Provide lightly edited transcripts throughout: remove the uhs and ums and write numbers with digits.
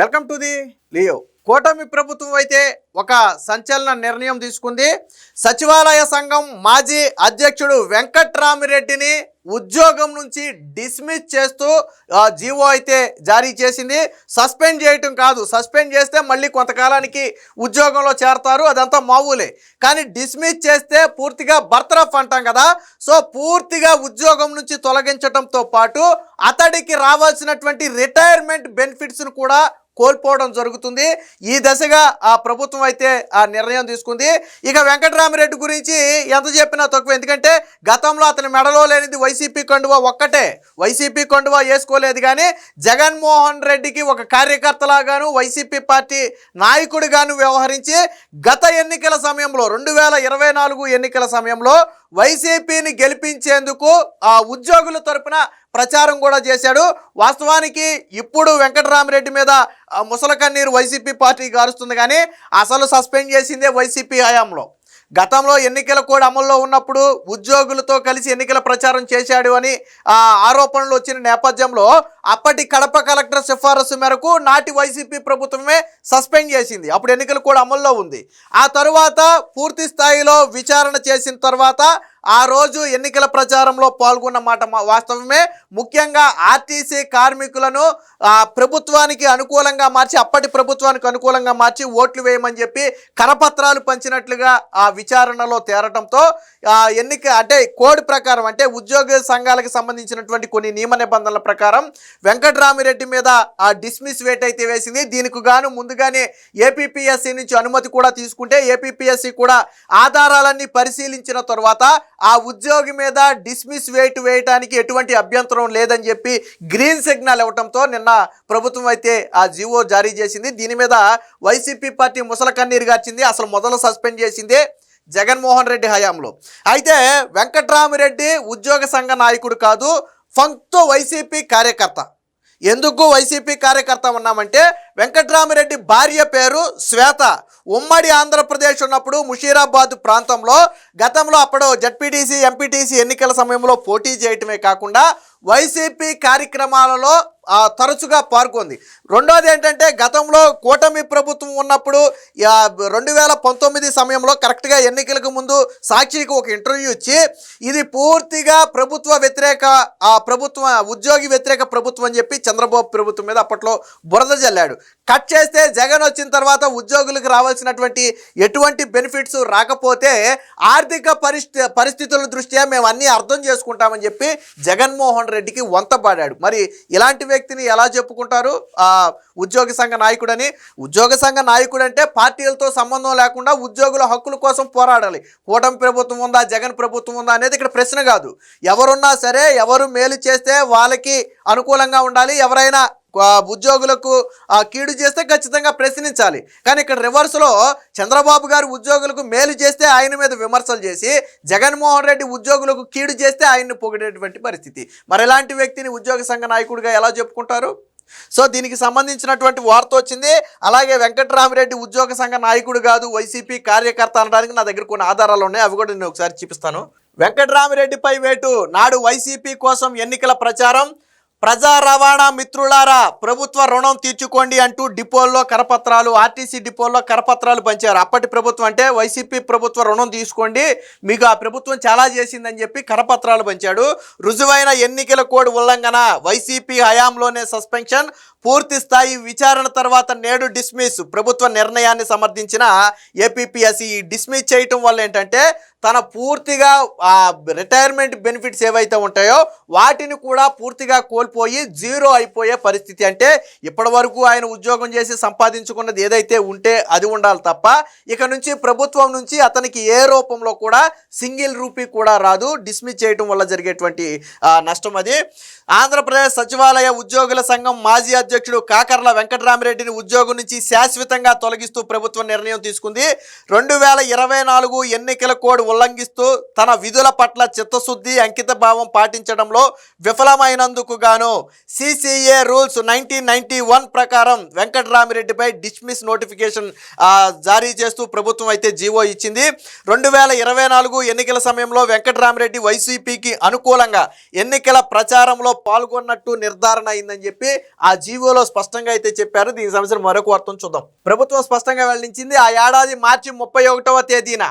Welcome to the Leo. కూటమి ప్రభుత్వం అయితే ఒక సంచలన నిర్ణయం తీసుకుంది. సచివాలయ సంఘం మాజీ అధ్యక్షుడు వెంకట్రామిరెడ్డిని ఉద్యోగం నుంచి డిస్మిస్ చేస్తూ జీవో అయితే జారీ చేసింది. సస్పెండ్ చేయటం కాదు, సస్పెండ్ చేస్తే మళ్ళీ కొంతకాలానికి ఉద్యోగంలో చేరతారు, అదంతా మామూలే. కానీ డిస్మిస్ చేస్తే పూర్తిగా బర్తరఫ్ అంటాం కదా, సో పూర్తిగా ఉద్యోగం నుంచి తొలగించడంతో పాటు అతడికి రావాల్సినటువంటి రిటైర్మెంట్ బెనిఫిట్స్ను కూడా కోల్పోవడం జరుగుతుంది. ఈ దశగా ఆ ప్రభుత్వం అయితే ఆ నిర్ణయం తీసుకుంది. ఇక వెంకట్రామిరెడ్డి గురించి ఎంత చెప్పినా తక్కువ, ఎందుకంటే గతంలో అతని మెడలో లేనిది వైసీపీ కండువా ఒక్కటే. వైసీపీ కండువా వేసుకోలేదు, కానీ జగన్మోహన్ రెడ్డికి ఒక కార్యకర్తలాగాను వైసీపీ పార్టీ నాయకుడిగాను వ్యవహరించి గత ఎన్నికల సమయంలో 2024 ఎన్నికల సమయంలో వైసీపీని గెలిపించేందుకు ఆ ఉద్యోగుల తరపున ప్రచారం కూడా చేశాడు. వాస్తవానికి ఇప్పుడు వెంకట్రామిరెడ్డి మీద ముసల కన్నీరు వైసీపీ పార్టీ గారుస్తుంది, కానీ అసలు సస్పెండ్ చేసిందే వైసీపీ హయాంలో. గతంలో ఎన్నికల కోడ్ అమల్లో ఉన్నప్పుడు ఉద్యోగులతో కలిసి ఎన్నికల ప్రచారం చేశాడు అని ఆరోపణలు వచ్చిన నేపథ్యంలో అప్పటి కడప కలెక్టర్ సిఫారసు మేరకు నాటి వైసీపీ ప్రభుత్వమే సస్పెండ్ చేసింది. అప్పుడు ఎన్నికల కోడ్ అమల్లో ఉంది. ఆ తరువాత పూర్తి స్థాయిలో విచారణ చేసిన తర్వాత ఆ రోజు ఎన్నికల ప్రచారంలో పాల్గొన్న మాట వాస్తవమే. ముఖ్యంగా ఆర్టీసీ కార్మికులను ప్రభుత్వానికి అనుకూలంగా మార్చి, అప్పటి ప్రభుత్వానికి అనుకూలంగా మార్చి ఓట్లు వేయమని చెప్పి కరపత్రాలు పంచినట్లుగా ఆ విచారణలో తేరటంతో ఎన్నిక అంటే కోడ్ ప్రకారం, అంటే ఉద్యోగ సంఘాలకు సంబంధించినటువంటి కొన్ని నియమ నిబంధనల ప్రకారం వెంకట్రామిరెడ్డి మీద ఆ డిస్మిస్ వేట్ అయితే వేసింది. దీనికి గాను ముందుగానే ఏపీపీఎస్సీ నుంచి అనుమతి కూడా తీసుకుంటే ఏపీపీఎస్సీ కూడా ఆధారాలన్నీ పరిశీలించిన తర్వాత ఆ ఉద్యోగి మీద డిస్మిస్ వేయటానికి ఎటువంటి అభ్యంతరం లేదని చెప్పి గ్రీన్ సిగ్నల్ ఇవ్వడంతో నిన్న ప్రభుత్వం అయితే ఆ జీవో జారీ చేసింది. దీని మీద వైసీపీ పార్టీ ముసల కన్నీరు గార్చింది. అసలు మొదలు సస్పెండ్ చేసిందే జగన్మోహన్ రెడ్డి హయాంలో. అయితే వెంకట్రామిరెడ్డి ఉద్యోగ సంఘ నాయకుడు కాదు, ఫంక్తో వైసీపీ కార్యకర్త. ఎందుకు వైసీపీ కార్యకర్త ఉన్నామంటే వెంకట్రామిరెడ్డి భార్య పేరు శ్వేత. ఉమ్మడి ఆంధ్రప్రదేశ్ ఉన్నప్పుడు ముషీరాబాద్ ప్రాంతంలో గతంలో అప్పుడు జడ్పీటీసీ ఎంపీటీసీ ఎన్నికల సమయంలో పోటీ చేయటమే కాకుండా వైసీపీ కార్యక్రమాలలో తరచుగా పాల్గొంది. రెండోది ఏంటంటే గతంలో కూటమి ప్రభుత్వం ఉన్నప్పుడు 2019 సమయంలో కరెక్ట్గా ఎన్నికలకు ముందు సాక్షికి ఒక ఇంటర్వ్యూ ఇచ్చి ఇది పూర్తిగా ప్రభుత్వ వ్యతిరేక ప్రభుత్వం, ఉద్యోగి వ్యతిరేక ప్రభుత్వం అని చెప్పి చంద్రబాబు ప్రభుత్వం మీద అప్పట్లో బురద జల్లాడు. కట్ చేస్తే జగన్ వచ్చిన తర్వాత ఉద్యోగులకు రావాల్సినటువంటి ఎటువంటి బెనిఫిట్స్ రాకపోతే ఆర్థిక పరిస్థితుల దృష్ట్యా మేము అన్నీ అర్థం చేసుకుంటామని చెప్పి జగన్మోహన్ రెడ్డికి వంతపాడాడు. మరి ఇలాంటి వ్యక్తిని ఎలా చెప్పుకుంటారు ఉద్యోగ సంఘ నాయకుడని? ఉద్యోగ సంఘ నాయకుడు అంటే పార్టీలతో సంబంధం లేకుండా ఉద్యోగుల హక్కుల కోసం పోరాడాలి. కూటమి ప్రభుత్వం ఉందా, జగన్ ప్రభుత్వం ఉందా అనేది ఇక్కడ ప్రశ్న కాదు. ఎవరున్నా సరే, ఎవరు మేలు చేస్తే వాళ్ళకి అనుకూలంగా ఉండాలి. ఎవరైనా ఉద్యోగులకు కీడు చేస్తే ఖచ్చితంగా ప్రశ్నించాలి. కానీ ఇక్కడ రివర్స్లో చంద్రబాబు గారు ఉద్యోగులకు మేలు చేస్తే ఆయన మీద విమర్శలు చేసి, జగన్మోహన్ రెడ్డి ఉద్యోగులకు కీడు చేస్తే ఆయన్ని పొగిడేటువంటి పరిస్థితి. మరి ఎలాంటి వ్యక్తిని ఉద్యోగ సంఘ నాయకుడిగా ఎలా చెప్పుకుంటారు? సో దీనికి సంబంధించినటువంటి వార్త వచ్చింది. అలాగే వెంకట్రామిరెడ్డి ఉద్యోగ సంఘ నాయకుడు కాదు, వైసీపీ కార్యకర్త అనడానికి నా దగ్గర కొన్ని ఆధారాలు ఉన్నాయి, అవి కూడా నేను ఒకసారి చూపిస్తాను. వెంకట్రామిరెడ్డిపై వేటు, నాడు వైసీపీ కోసం ఎన్నికల ప్రచారం. ప్రజా రవాణా మిత్రులారా, ప్రభుత్వ రుణం తీర్చుకోండి అంటూ డిపోల్లో కరపత్రాలు, ఆర్టీసీ డిపోల్లో కరపత్రాలు పంచారు. అప్పటి ప్రభుత్వం అంటే వైసీపీ ప్రభుత్వ రుణం తీసుకోండి, మీకు ఆ ప్రభుత్వం చాలా చేసిందని చెప్పి కరపత్రాలు పంచాడు. రుజువైన ఎన్నికల కోడ్ ఉల్లంఘన, వైసీపీ హయాంలోనే సస్పెన్షన్, పూర్తి స్థాయి విచారణ తర్వాత నేడు డిస్మిస్. ప్రభుత్వ నిర్ణయాన్ని సమర్థించిన ఏపీపీఎస్సీ డిస్మిస్ చేయటం వల్ల ఏంటంటే తన పూర్తిగా రిటైర్మెంట్ బెనిఫిట్స్ ఏవైతే ఉంటాయో వాటిని కూడా పూర్తిగా కోల్పోయి జీరో అయిపోయే పరిస్థితి. అంటే ఇప్పటి వరకు ఆయన ఉద్యోగం చేసి సంపాదించుకున్నది ఏదైతే ఉంటే అది ఉండాలి తప్ప ఇక నుంచి ప్రభుత్వం నుంచి అతనికి ఏ రూపంలో కూడా సింగిల్ రూపీ కూడా రాదు. డిస్మిస్ చేయటం వల్ల జరిగేటువంటి నష్టం అది. ఆంధ్రప్రదేశ్ సచివాలయ ఉద్యోగుల సంఘం మాజీ అధ్యక్షుడు కాకర్ల వెంకట్రామిరెడ్డిని ఉద్యోగం నుంచి శాశ్వతంగా తొలగిస్తూ ప్రభుత్వం నిర్ణయం తీసుకుంది. 2024 ఎన్నికల కోడ్ ఉల్లంఘిస్తూ తన విధుల పట్ల చిత్తశుద్ధి అంకిత భావం పాటించడంలో విఫలమైనందుకు గాను సిసిఏ రూల్స్ 1991 ప్రకారం వెంకట్రామిరెడ్డిపై డిస్మిస్ నోటిఫికేషన్ జారీ చేస్తూ ప్రభుత్వం అయితే జీవో ఇచ్చింది. 2024 ఎన్నికల సమయంలో వెంకట్రామిరెడ్డి వైసీపీకి అనుకూలంగా ఎన్నికల ప్రచారంలో పాల్గొన్నట్టు నిర్ధారణ అయిందని చెప్పి ఆ జీవోలో స్పష్టంగా అయితే చెప్పారు. దీనికి సంబంధించిన మరొక వార్తను చూద్దాం. ప్రభుత్వం స్పష్టంగా వెల్లడించింది. ఆ ఏడాది మార్చి 31వ తేదీన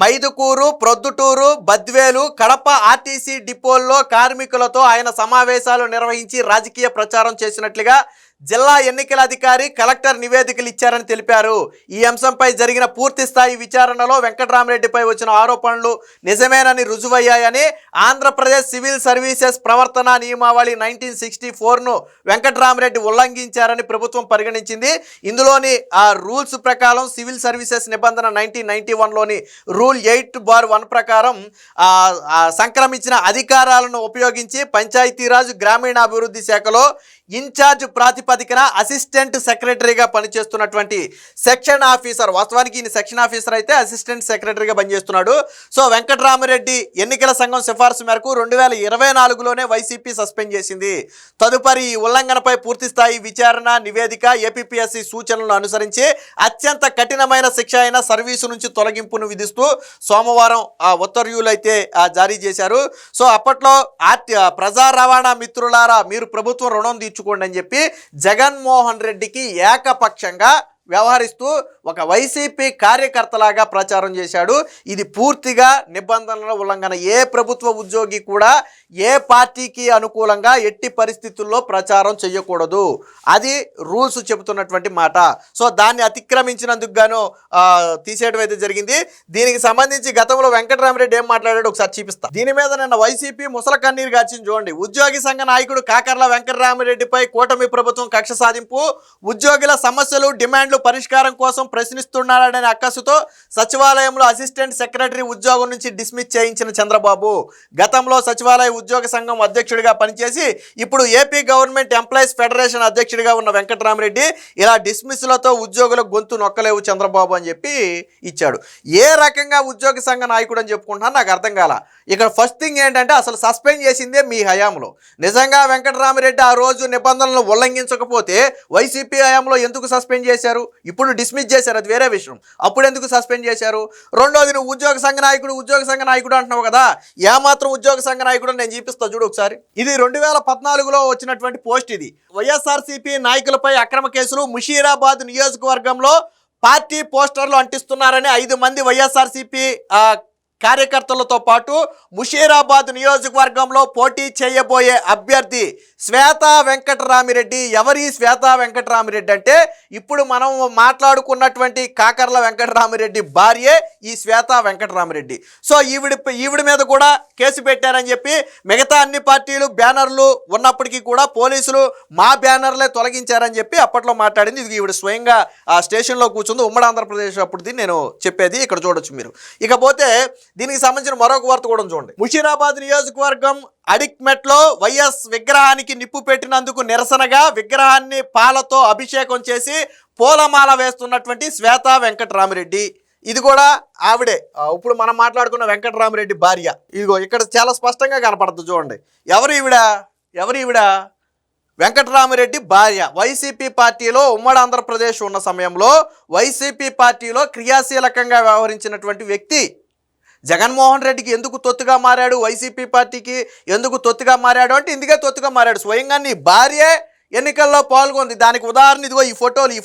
మైదుకూరు, ప్రొద్దుటూరు, బద్వేలు, కడప ఆర్టీసీ డిపోల్లో కార్మికులతో ఆయన సమావేశాలు నిర్వహించి రాజకీయ ప్రచారం చేసినట్లుగా జిల్లా ఎన్నికల అధికారి కలెక్టర్ నివేదికలు ఇచ్చారని తెలిపారు. ఈ అంశంపై జరిగిన పూర్తి స్థాయి విచారణలో వెంకట్రామిరెడ్డిపై వచ్చిన ఆరోపణలు నిజమేనని రుజువయ్యాయని ఆంధ్రప్రదేశ్ సివిల్ సర్వీసెస్ ప్రవర్తన నియమావళి 1964ను వెంకట్రామిరెడ్డి ఉల్లంఘించారని ప్రభుత్వం పరిగణించింది. ఇందులోని ఆ రూల్స్ ప్రకారం సివిల్ సర్వీసెస్ నిబంధన 1991లోని రూల్ 8/1 ప్రకారం సంక్రమించిన అధికారాలను ఉపయోగించి పంచాయతీరాజ్ గ్రామీణాభివృద్ధి శాఖలో ఇన్ఛార్జ్ ప్రాతిపదికన అసిస్టెంట్ సెక్రటరీగా పనిచేస్తున్నటువంటి సెక్షన్ ఆఫీసర్, వాస్తవానికి ఈయన సెక్షన్ ఆఫీసర్ అయితే అసిస్టెంట్ సెక్రటరీగా పనిచేస్తున్నాడు. సో వెంకట్రామిరెడ్డి ఎన్నికల సంఘం సిఫార్సు మేరకు 2024లోనే వైసీపీ సస్పెండ్ చేసింది. తదుపరి ఈ ఉల్లంఘనపై పూర్తిస్థాయి విచారణ నివేదిక ఏపీఎస్సీ సూచనలను అనుసరించి అత్యంత కఠినమైన శిక్ష అయిన సర్వీసు నుంచి తొలగింపును విధిస్తూ సోమవారం ఉత్తర్వులు అయితే జారీ చేశారు. సో అప్పట్లో ప్రజా రవాణా మిత్రులారా మీరు ప్రభుత్వం రుణం తీర్చుకోండి అని చెప్పి జగన్మోహన్ రెడ్డికి ఏకపక్షంగా వ్యవహరిస్తూ ఒక వైసీపీ కార్యకర్తలాగా ప్రచారం చేశాడు. ఇది పూర్తిగా నిబంధనల ఉల్లంఘన. ఏ ప్రభుత్వ ఉద్యోగి కూడా ఏ పార్టీకి అనుకూలంగా ఎట్టి పరిస్థితుల్లో ప్రచారం చేయకూడదు. అది రూల్స్ చెబుతున్నటువంటి మాట. సో దాన్ని అతిక్రమించినందుకు గాను తీసేయడం అయితే జరిగింది. దీనికి సంబంధించి గతంలో వెంకట్రామిరెడ్డి ఏం మాట్లాడాడు ఒకసారి చూపిస్తా. దీని మీద నిన్న వైసీపీ ముసల కన్నీరు గార్చింది చూడండి. ఉద్యోగి సంఘ నాయకుడు కాకర్ల వెంకట్రామిరెడ్డిపై కూటమి ప్రభుత్వం కక్ష సాధింపు, ఉద్యోగుల సమస్యలు డిమాండ్ పరిష్కారం కోసం ప్రశ్నిస్తున్నాడనే అక్కసుతో సచివాలయంలో అసిస్టెంట్ సెక్రటరీ ఉద్యోగం నుంచి డిస్మిస్ చేయించిన చంద్రబాబు గతంలో సచివాలయ ఉద్యోగ సంఘం అధ్యక్షుడిగా పనిచేసి ఇప్పుడు ఏపీ గవర్నమెంట్ ఎంప్లాయీస్ ఫెడరేషన్ అధ్యక్షుడిగా ఉన్న వెంకట్రామిరెడ్డి ఇలా డిస్మిస్లతో ఉద్యోగుల గొంతు నొక్కలేవు చంద్రబాబు అని చెప్పి ఇచ్చాడు. ఏ రకంగా ఉద్యోగ సంఘ నాయకుడు అని చెప్పుకుంటున్నా నాకు అర్థం కాల. ఇక్కడ ఫస్ట్ థింగ్ ఏంటంటే అసలు సస్పెండ్ చేసిందే మీ హయాంలో. నిజంగా వెంకట్రామిరెడ్డి ఆ రోజు నిబంధనలు ఉల్లంఘించకపోతే వైసీపీ హయాంలో ఎందుకు సస్పెండ్ చేశారు? ఇప్పుడు డిస్మిస్ చేశారు, అది వేరే విషయం. అప్పుడు ఎందుకు సస్పెండ్ చేశారు? రెండోది నువ్వు ఉద్యోగ సంఘ నాయకుడు అంటున్నావు కదా, ఏమాత్రం ఉద్యోగ సంఘ నాయకుడు నేను చూపిస్తా చూడు ఒకసారి. ఇది 2014లో వచ్చినటువంటి పోస్ట్. ఇది వైఎస్ఆర్సీపీ నాయకులపై అక్రమ కేసులు, ముషీరాబాద్ నియోజకవర్గంలో పార్టీ పోస్టర్లు అంటిస్తున్నారని 5 మంది వైఎస్ఆర్సీపీ కార్యకర్తలతో పాటు ముషీరాబాద్ నియోజకవర్గంలో పోటీ చేయబోయే అభ్యర్థి శ్వేతా వెంకట్రామిరెడ్డి. ఎవరి శ్వేతా వెంకట్రామిరెడ్డి అంటే ఇప్పుడు మనం మాట్లాడుకున్నటువంటి కాకర్ల వెంకట్రామిరెడ్డి భార్యే ఈ శ్వేతా వెంకట్రామిరెడ్డి. సో ఈవిడి మీద కూడా కేసు పెట్టారని చెప్పి మిగతా అన్ని పార్టీలు బ్యానర్లు ఉన్నప్పటికీ కూడా పోలీసులు మా బ్యానర్లే తొలగించారని చెప్పి అప్పట్లో మాట్లాడింది. ఇది ఈవిడ స్వయంగా ఆ స్టేషన్లో కూర్చుంది. ఉమ్మడి ఆంధ్రప్రదేశ్ అప్పుడు నేను చెప్పేది ఇక్కడ చూడొచ్చు మీరు. ఇకపోతే దీనికి సంబంధించిన మరొక వార్త కూడా చూడండి. ముషీరాబాద్ నియోజకవర్గం అడిక్మెట్లో వైఎస్ విగ్రహానికి నిప్పు పెట్టినందుకు నిరసనగా విగ్రహాన్ని పాలతో అభిషేకం చేసి పూలమాల వేస్తున్నటువంటి శ్వేతా వెంకట్రామిరెడ్డి. ఇది కూడా ఆవిడే, ఇప్పుడు మనం మాట్లాడుకున్న వెంకట్రామిరెడ్డి భార్య. ఇదిగో ఇక్కడ చాలా స్పష్టంగా కనపడుతుంది చూడండి. ఎవరు ఈవిడ? వెంకట్రామిరెడ్డి భార్య. వైసీపీ పార్టీలో ఉమ్మడి ఆంధ్రప్రదేశ్ ఉన్న సమయంలో వైసీపీ పార్టీలో క్రియాశీలకంగా వ్యవహరించినటువంటి వ్యక్తి. జగన్మోహన్ రెడ్డికి ఎందుకు తొత్తుగా మారాడు, వైసీపీ పార్టీకి ఎందుకు తొత్తుగా మారాడు అంటే ఇందుకే తొత్తుగా మారాడు. స్వయంగా నీ భార్యే ఎన్నికల్లో పాల్గొంది. దానికి ఉదాహరణ ఇదిగో ఈ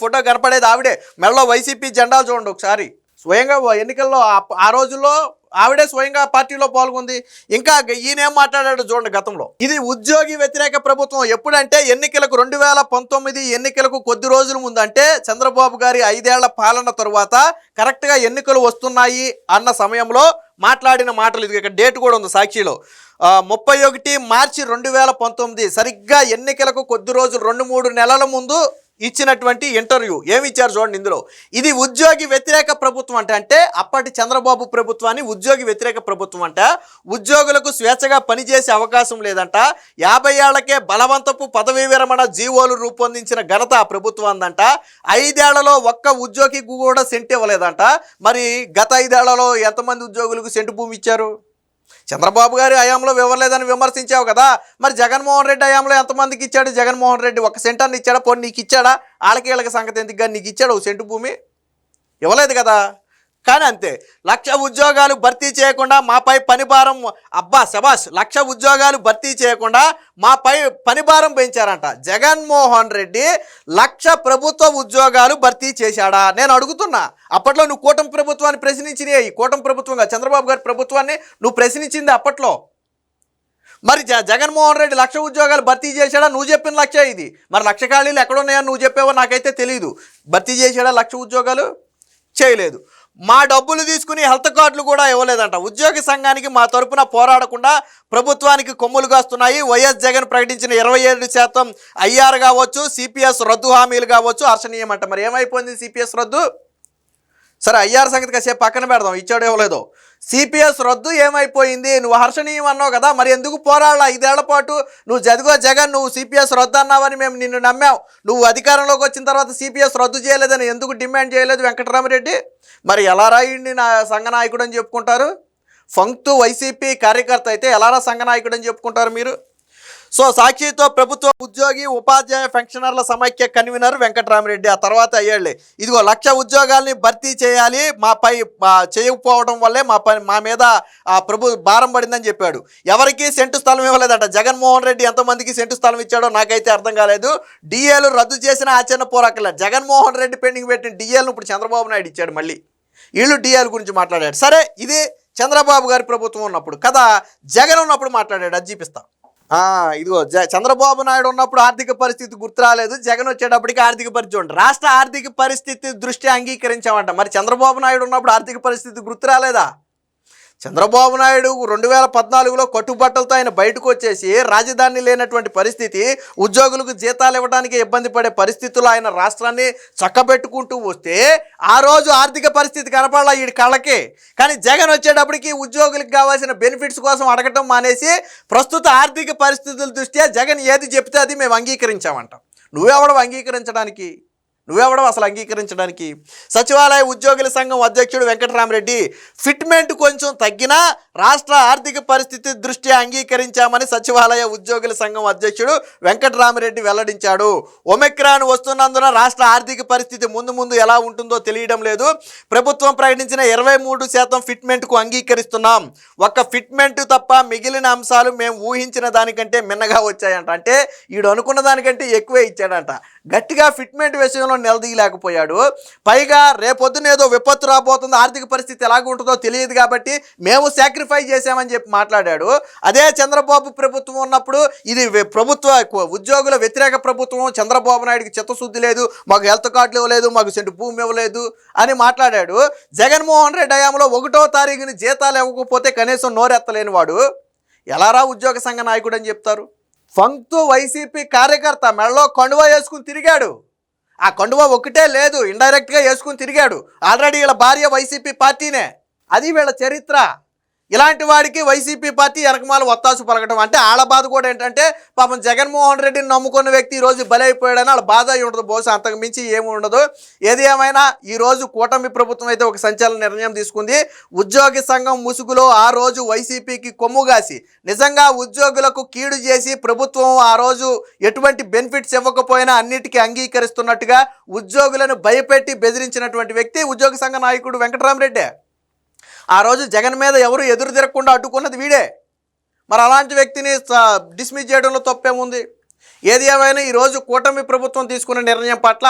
ఫోటో కనపడేది ఆవిడే. మెడలో వైసీపీ జెండాలు చూడండి ఒకసారి. స్వయంగా ఎన్నికల్లో ఆ రోజుల్లో ఆవిడే స్వయంగా పార్టీలో పాల్గొంది. ఇంకా ఈయనేం మాట్లాడాడు చూడండి గతంలో. ఇది ఉద్యోగి వ్యతిరేక ప్రభుత్వం. ఎప్పుడంటే ఎన్నికలకు 2019 ఎన్నికలకు కొద్ది రోజుల ముందు, అంటే చంద్రబాబు గారి 5 ఏళ్ల పాలన తరువాత కరెక్ట్గా ఎన్నికలు వస్తున్నాయి అన్న సమయంలో మాట్లాడిన మాటలు. ఇది ఇక్కడ డేట్ కూడా ఉంది సాక్షిలో. 31 మార్చి 2019 సరిగ్గా ఎన్నికలకు కొద్ది రోజులు 2-3 నెలల ముందు ఇచ్చినటువంటి ఇంటర్వ్యూ ఏమి ఇచ్చారు చూడండి ఇందులో. ఇది ఉద్యోగి వ్యతిరేక ప్రభుత్వం అంటే అప్పటి చంద్రబాబు ప్రభుత్వాన్ని ఉద్యోగి వ్యతిరేక ప్రభుత్వం ఉద్యోగులకు స్వేచ్ఛగా పనిచేసే అవకాశం లేదంట, 50 ఏళ్లకే బలవంతపు పదవీ విరమణ జీవోలు రూపొందించిన ఘనత ఆ ప్రభుత్వం అందంట, 5 ఏళ్లలో ఒక్క ఉద్యోగికి కూడా సెంటు ఇవ్వలేదంట. మరి గత 5 ఏళ్లలో ఎంతమంది ఉద్యోగులకు సెంటు భూమి ఇచ్చారు? చంద్రబాబు గారి హయాంలో ఇవ్వలేదని విమర్శించావు కదా, మరి జగన్మోహన్ రెడ్డి హయాంలో ఎంతమందికి ఇచ్చాడు? జగన్మోహన్ రెడ్డి ఒక సెంటాన్ని ఇచ్చాడా? పోనీ నీకు ఇచ్చాడా? వాళ్ళకి వీళ్ళకి సంగతి ఎందుకు, కానీ నీకు ఇచ్చాడు ఒక సెంటు భూమి? ఇవ్వలేదు కదా. కానీ అంతే, 1,00,000 ఉద్యోగాలు భర్తీ చేయకుండా మాపై పనిభారం, అబ్బా శబాష్, 1,00,000 ఉద్యోగాలు భర్తీ చేయకుండా మాపై పనిభారం పెంచారంట. జగన్మోహన్ రెడ్డి 1,00,000 ప్రభుత్వ ఉద్యోగాలు భర్తీ చేశాడా? నేను అడుగుతున్నా. అప్పట్లో నువ్వు కూటమి ప్రభుత్వాన్ని ప్రశ్నించినే, ఈ కూటమి ప్రభుత్వంగా చంద్రబాబు గారి ప్రభుత్వాన్ని నువ్వు ప్రశ్నించింది అప్పట్లో. మరి జగన్మోహన్ రెడ్డి 1,00,000 ఉద్యోగాలు భర్తీ చేశాడా? నువ్వు చెప్పిన 1,00,000 ఇది. మరి 1,00,000 ఖాళీలు ఎక్కడున్నాయని నువ్వు చెప్పావో నాకైతే తెలియదు. భర్తీ చేశాడా 1,00,000 ఉద్యోగాలు? చేయలేదు. మా డబ్బులు తీసుకుని హెల్త్ కార్డులు కూడా ఇవ్వలేదంట. ఉద్యోగి సంఘానికి మా తరపున పోరాడకుండా ప్రభుత్వానికి కొమ్ములు కాస్తున్నాయి. వైఎస్ జగన్ ప్రకటించిన 27% ఐఆర్ కావచ్చు, సిపిఎస్ రద్దు హామీలు కావచ్చు హర్షణీయమంట. మరి ఏమైపోయింది సిపిఎస్ రద్దు? సరే, ఐఆర్ సంగతి కాసేపు పక్కన పెడదాం, ఇచ్చాడో ఇవ్వలేదో. సిపిఎస్ రద్దు ఏమైపోయింది? నువ్వు హర్షణీయం అన్నావు కదా, మరి ఎందుకు పోరాడాల 5 ఏళ్ల పాటు? నువ్వు జదిగో జగన్, నువ్వు సిపిఎస్ రద్దు అన్నావని మేము నిన్ను నమ్మావు. నువ్వు అధికారంలోకి వచ్చిన తర్వాత సిపిఎస్ రద్దు చేయలేదని ఎందుకు డిమాండ్ చేయలేదు వెంకటరామిరెడ్డి? మరి ఎలా రాయండి నా సంఘ నాయకుడు అని చెప్పుకుంటారు? ఫంక్తు వైసీపీ కార్యకర్త అయితే ఎలారా సంఘ నాయకుడు అని చెప్పుకుంటారు మీరు? సో సాక్షితో ప్రభుత్వ ఉద్యోగి ఉపాధ్యాయ పెన్షనర్ల సమైక్య కన్వీనర్ వెంకటరామిరెడ్డి ఆ తర్వాత అయ్యాళ్ళే, ఇదిగో 1,00,000 ఉద్యోగాల్ని భర్తీ చేయాలి, మాపై చేయకపోవడం వల్లే మా మీద భారం పడిందని చెప్పాడు. ఎవరికి సెంటు స్థలం ఇవ్వలేదట. జగన్మోహన్ రెడ్డి ఎంతమందికి సెంటు స్థలం ఇచ్చాడో నాకైతే అర్థం కాలేదు. డిఏలు రద్దు చేసిన ఆచరణ పోరాకలే. జగన్మోహన్ రెడ్డి పెండింగ్ పెట్టిన డిఏలను ఇప్పుడు చంద్రబాబు నాయుడు ఇచ్చాడు. మళ్ళీ వీళ్ళు డిఏల గురించి మాట్లాడాడు. సరే, ఇది చంద్రబాబు గారి ప్రభుత్వం ఉన్నప్పుడు కదా, జగన్ ఉన్నప్పుడు మాట్లాడాడు. అది చూపిస్తా. ఇదిగో చంద్రబాబు నాయుడు ఉన్నప్పుడు ఆర్థిక పరిస్థితి గుర్తు రాలేదు, జగన్ వచ్చేటప్పటికి ఆర్థిక పరిస్థితి ఉంటుంది. రాష్ట్ర ఆర్థిక పరిస్థితి దృష్టి అంగీకరించామంట. మరి చంద్రబాబు నాయుడు ఉన్నప్పుడు ఆర్థిక పరిస్థితి గుర్తు రాలేదా? చంద్రబాబు నాయుడు 2014లో కట్టుబట్టలతో ఆయన బయటకు వచ్చేసి రాజధాని లేనటువంటి పరిస్థితి, ఉద్యోగులకు జీతాలు ఇవ్వడానికి ఇబ్బంది పడే పరిస్థితుల్లో ఆయన రాష్ట్రాన్ని చక్కబెట్టుకుంటూ వస్తే ఆ రోజు ఆర్థిక పరిస్థితి కనపడాల ఈ కళ్ళకి. కానీ జగన్ వచ్చేటప్పటికి ఉద్యోగులకు కావాల్సిన బెనిఫిట్స్ కోసం అడగటం మానేసి ప్రస్తుత ఆర్థిక పరిస్థితుల దృష్ట్యా జగన్ ఏది చెప్తే అది మేము అంగీకరించామంట. నువ్వెవడవు అంగీకరించడానికి? నువ్వెవడం అసలు అంగీకరించడానికి? సచివాలయ ఉద్యోగుల సంఘం అధ్యక్షుడు వెంకటరామిరెడ్డి ఫిట్మెంట్ కొంచెం తగ్గినా రాష్ట్ర ఆర్థిక పరిస్థితి దృష్ట్యా అంగీకరించామని సచివాలయ ఉద్యోగుల సంఘం అధ్యక్షుడు వెంకటరామిరెడ్డి వెల్లడించాడు. ఒమిక్రాన్ వస్తున్నందున రాష్ట్ర ఆర్థిక పరిస్థితి ముందు ఎలా ఉంటుందో తెలియడం లేదు. ప్రభుత్వం ప్రకటించిన 23% ఫిట్మెంట్కు అంగీకరిస్తున్నాం. ఒక్క ఫిట్మెంట్ తప్ప మిగిలిన అంశాలు మేము ఊహించిన దానికంటే మిన్నగా వచ్చాయంట. అంటే వీడు అనుకున్న దానికంటే ఎక్కువే ఇచ్చాడంట. గట్టిగా ఫిట్మెంట్ విషయంలో నిలదీయలేకపోయాడు. పైగా రేపొద్దునేదో విపత్తు రాబోతుంది, ఆర్థిక పరిస్థితి ఎలాగ ఉంటుందో తెలియదు కాబట్టి మేము సాక్రిఫై చేశామని చెప్పి మాట్లాడాడు. అదే చంద్రబాబు ప్రభుత్వం ఉన్నప్పుడు ఇది ప్రభుత్వ ఉద్యోగుల వ్యతిరేక ప్రభుత్వం, చంద్రబాబు నాయుడికి చిత్తశుద్ధి లేదు, మాకు హెల్త్ కార్డులు ఇవ్వలేదు, మాకు సెంటు భూమి ఇవ్వలేదు అని మాట్లాడాడు. జగన్మోహన్ రెడ్డి హయాంలో 1వ తారీఖుని జీతాలు ఇవ్వకపోతే కనీసం నోరెత్తలేని వాడు ఎలారా ఉద్యోగ సంఘ నాయకుడు అని చెప్తారు? ఫంక్తు వైసీపీ కార్యకర్త మెడలో కండువా వేసుకుని తిరిగాడు. ఆ కండువా ఒకటే లేదు, ఇండైరెక్ట్గా వేసుకుని తిరిగాడు. ఆల్రెడీ వీళ్ళ భార్య వైసీపీ పార్టీనే. అది వీళ్ళ చరిత్ర. ఇలాంటి వాడికి వైసీపీ పార్టీ వెనకమాల ఒత్తాసు పలకటం. అంటే వాళ్ళ బాధ కూడా ఏంటంటే పాపం జగన్మోహన్ రెడ్డిని నమ్ముకున్న వ్యక్తి ఈరోజు బలైపోయాడని వాళ్ళ బాధ అయి ఉండదు. బహుశా అంతకు మించి ఏమి ఉండదు. ఏది ఏమైనా ఈరోజు కూటమి ప్రభుత్వం అయితే ఒక సంచలన నిర్ణయం తీసుకుంది. ఉద్యోగి సంఘం ముసుగులో ఆ రోజు వైసీపీకి కొమ్ముగాసి నిజంగా ఉద్యోగులకు కీడు చేసి ప్రభుత్వం ఆ రోజు ఎటువంటి బెనిఫిట్స్ ఇవ్వకపోయినా అన్నిటికీ అంగీకరిస్తున్నట్టుగా ఉద్యోగులను భయపెట్టి బెదిరించినటువంటి వ్యక్తి ఉద్యోగ సంఘ నాయకుడు వెంకటరామిరెడ్డి. ఆ రోజు జగన్ మీద ఎవరు ఎదురు తిరగకుండా అడ్డుకున్నది వీడే. మరి అలాంటి వ్యక్తిని డిస్మిస్ చేయడంలో తప్పేముంది? ఏది ఏమైనా ఈరోజు కూటమి ప్రభుత్వం తీసుకున్న నిర్ణయం పట్ల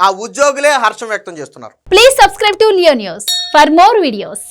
ఆ ఉద్యోగులే హర్షం వ్యక్తం చేస్తున్నారు. Please subscribe to Leo news for more videos.